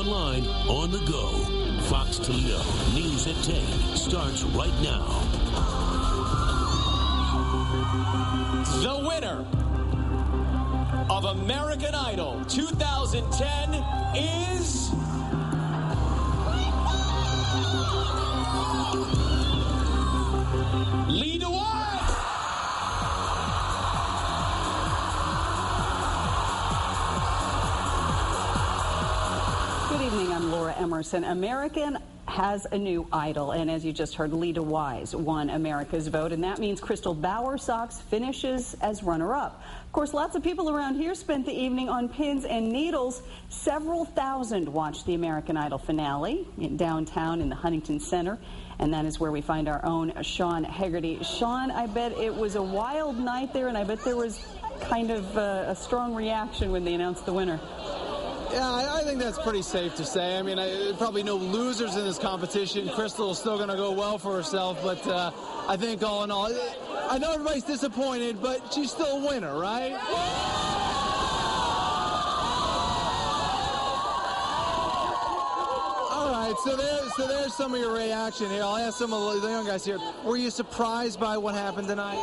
online, on the go. Fox Toledo News at 10 starts right now. The winner of American Idol 2010 is... Good evening, I'm Laura Emerson. American has a new idol, and as you just heard, Lita Wise won America's vote, and that means Crystal Bowersox finishes as runner-up. Of course, lots of people around here spent the evening on pins and needles. Several thousand watched the American Idol finale downtown in the Huntington Center, and that is where we find our own Sean Hegarty. Sean, I bet it was a wild night there, and I bet there was kind of a strong reaction when they announced the winner. Yeah, I think that's pretty safe to say. I mean, probably no losers in this competition. Crystal is still going to go well for herself, but I think all in all, I know everybody's disappointed, but she's still a winner, right? All right, so there's some of your reaction here. I'll ask some of the young guys here. Were you surprised by what happened tonight?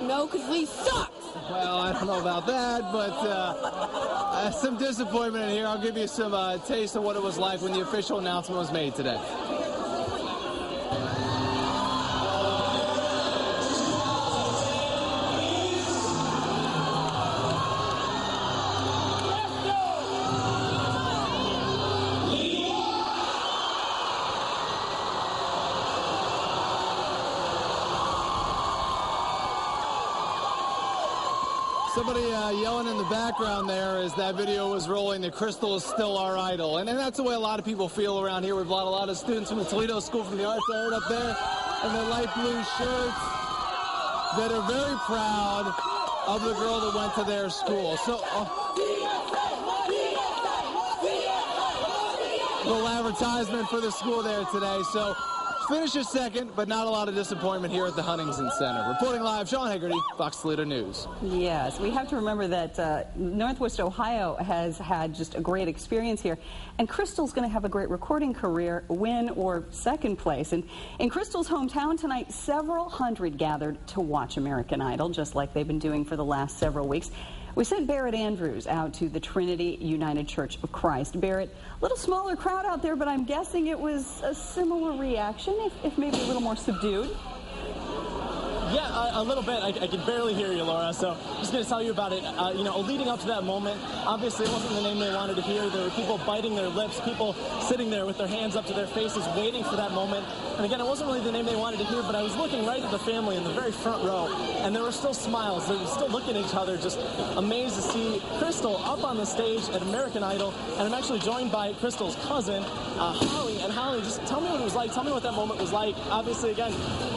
No, because we sucked. Well, I don't know about that, but some disappointment in here. I'll give you some taste of what it was like when the official announcement was made today. Somebody yelling in the background there as that video was rolling that Crystal is still our idol. And that's the way a lot of people feel around here. We've got a lot of students from the Toledo School from the Arts that are up there in their light blue shirts that are very proud of the girl that went to their school. So, little advertisement for the school there today. So, finishes second, but not a lot of disappointment here at the Huntington Center. Reporting live, Sean Hegarty, Fox Toledo News. Yes, we have to remember that Northwest Ohio has had just a great experience here, and Crystal's going to have a great recording career, win or second place. And in Crystal's hometown tonight, several hundred gathered to watch American Idol, just like they've been doing for the last several weeks. We sent Barrett Andrews out to the Trinity United Church of Christ. Barrett, a little smaller crowd out there, but I'm guessing it was a similar reaction, if maybe a little more subdued. Yeah, a little bit. I can barely hear you, Laura, so I'm just going to tell you about it. Leading up to that moment, obviously it wasn't the name they wanted to hear. There were people biting their lips, people sitting there with their hands up to their faces, waiting for that moment. And again, it wasn't really the name they wanted to hear, but I was looking right at the family in the very front row, and there were still smiles. They were still looking at each other, just amazed to see Crystal up on the stage at American Idol. And I'm actually joined by Crystal's cousin, Holly. And Holly, just tell me what it was like. Tell me what that moment was like. Obviously, again,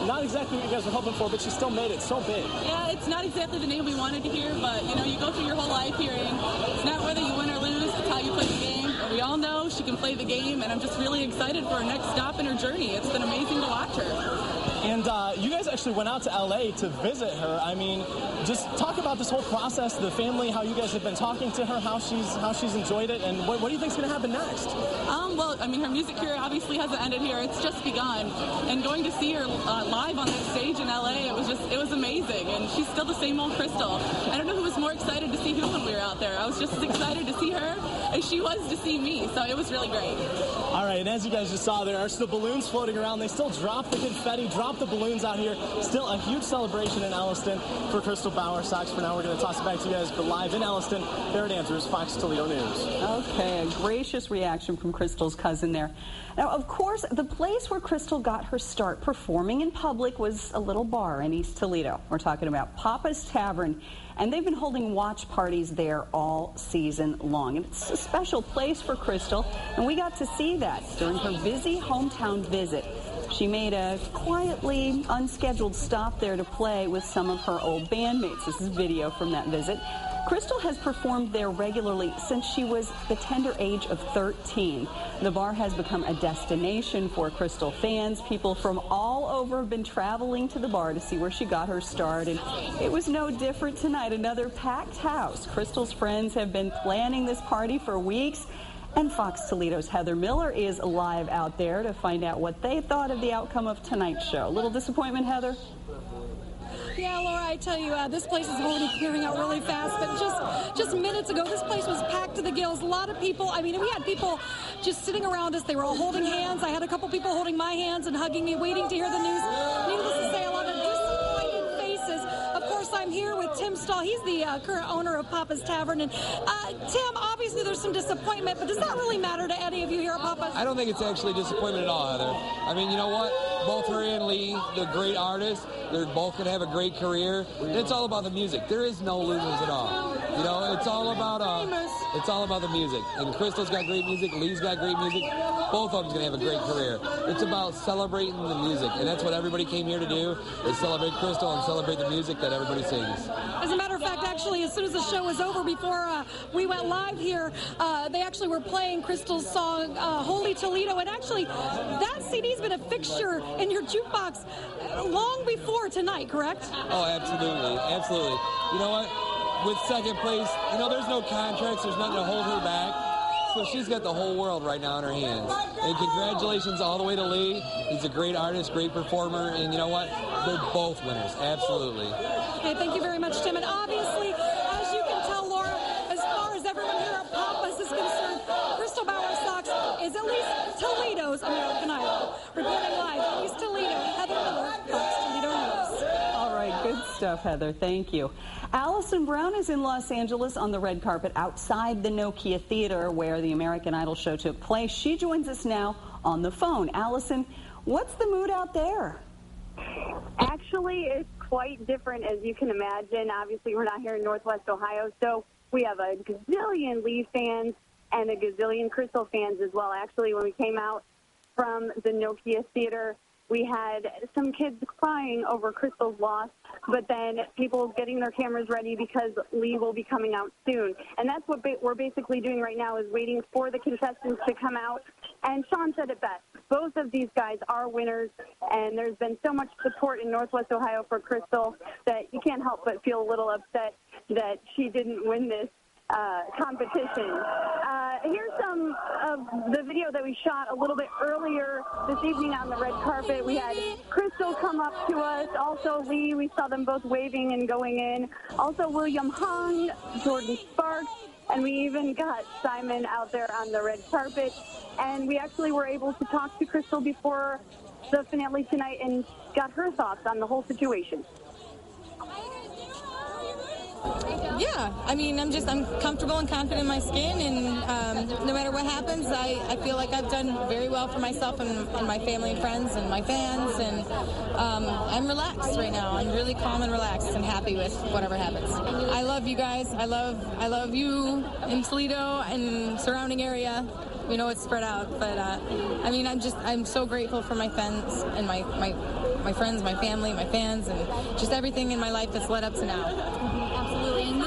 not exactly what you guys were hoping for, but she still made it so big. Yeah, it's not exactly the name we wanted to hear, but, you go through your whole life hearing it's not whether you win or lose, it's how you play the game. And we all know she can play the game, and I'm just really excited for her next stop in her journey. It's been amazing to watch her. And you guys actually went out to L.A. to visit her. I mean, just talk about this whole process, the family, how you guys have been talking to her, how she's enjoyed it, and what do you think's going to happen next? Well, I mean, her music career obviously hasn't ended here. It's just begun. And going to see her live on that stage in L.A., it was amazing. And she's still the same old Crystal. I don't know who was more excited to see who when we were out there. I was just as excited to see her as she was to see me. So it was really great. All right, and as you guys just saw, there are still balloons floating around. They still drop the confetti, drop the balloons out here. Still a huge celebration in Elliston for Crystal Bowersox. For now, we're going to toss it back to you guys. But live in Elliston, Barrett Andrews, Fox Toledo News. Okay, a gracious reaction from Crystal's cousin there. Now, of course, the place where Crystal got her start performing in public was a little bar in East Toledo. We're talking about Papa's Tavern, and they've been holding watch parties there all season long. And it's a special place for Crystal, and we got to see that during her busy hometown visit. She made a quietly unscheduled stop there to play with some of her old bandmates. This is video from that visit. Crystal has performed there regularly since she was the tender age of 13. The bar has become a destination for Crystal fans. People from all over have been traveling to the bar to see where she got her start, and it was no different tonight. Another packed house. Crystal's friends have been planning this party for weeks, And Fox Toledo's Heather Miller is live out there to find out what they thought of the outcome of tonight's show. A little disappointment, Heather? Yeah, Laura, I tell you, this place is already clearing out really fast, but just minutes ago, this place was packed to the gills. A lot of people, I mean, we had people just sitting around us. They were all holding hands. I had a couple people holding my hands and hugging me, waiting to hear the news. Needless to say, a lot of disappointed faces. Of course, I'm here with Tim Stahl. He's the current owner of Papa's Tavern. And Tim, obviously there's some disappointment, but does that really matter to any of you here at Papa's? I don't think it's actually disappointment at all, Heather. I mean, you know what? Both her and Lee, they're great artists. They're both going to have a great career. And it's all about the music. There is no losers at all. You know, it's all about the music. And Crystal's got great music. Lee's got great music. Both of them's going to have a great career. It's about celebrating the music. And that's what everybody came here to do, is celebrate Crystal and celebrate the music that everybody sings. As a matter of fact, actually, as soon as the show was over, before we went live here, they actually were playing Crystal's song, Holy Toledo. And actually, that CD's been a fixture in your jukebox long before tonight, correct? Oh, absolutely. Absolutely. You know what? With second place, you know, there's no contracts. There's nothing to hold her back. So she's got the whole world right now in her hands. And congratulations all the way to Lee. He's a great artist, great performer. And you know what? They're both winners. Absolutely. Okay, thank you very much, Tim. And obviously, as you can tell, Laura, as far as everyone here at Papa's is concerned, Crystal Bowersox is at least Toledo's American Idol. Reporting live from East Toledo, Heather Miller, Fox Toledo News. All right, good stuff, Heather. Thank you. Allison Brown is in Los Angeles on the red carpet outside the Nokia Theater where the American Idol show took place. She joins us now on the phone. Allison, what's the mood out there? Actually, it's quite different, as you can imagine. Obviously, we're not here in Northwest Ohio, so we have a gazillion Lee fans and a gazillion Crystal fans as well. Actually, when we came out from the Nokia Theater, we had some kids crying over Crystal's loss, but then people getting their cameras ready because Lee will be coming out soon. And that's what we're basically doing right now, is waiting for the contestants to come out. And Sean said it best. Both of these guys are winners, and there's been so much support in Northwest Ohio for Crystal that you can't help but feel a little upset that she didn't win this competition. Here's some of the video that we shot a little bit earlier this evening on the red carpet. We had Crystal come up to us, also Lee. We saw them both waving and going in. Also William Hung, Jordan Sparks, and we even got Simon out there on the red carpet. And we actually were able to talk to Crystal before the finale tonight and got her thoughts on the whole situation. Yeah, I mean, I'm comfortable and confident in my skin, and no matter what happens, I feel like I've done very well for myself and my family and friends and my fans, and I'm relaxed right now. I'm really calm and relaxed and happy with whatever happens. I love you guys. I love you in Toledo and surrounding area. We know it's spread out, but I mean, I'm so grateful for my fans and my friends, my family, my fans, and just everything in my life that's led up to now. Absolutely.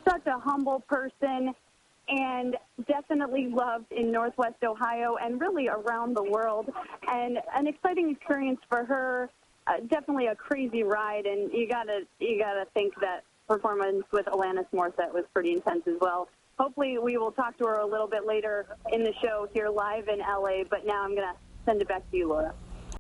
Such a humble person, and definitely loved in Northwest Ohio and really around the world, and an exciting experience for her. Definitely a crazy ride, and you gotta think that performance with Alanis Morissette was pretty intense as well. Hopefully we will talk to her a little bit later in the show here live in LA, but now I'm going to send it back to you, Laura.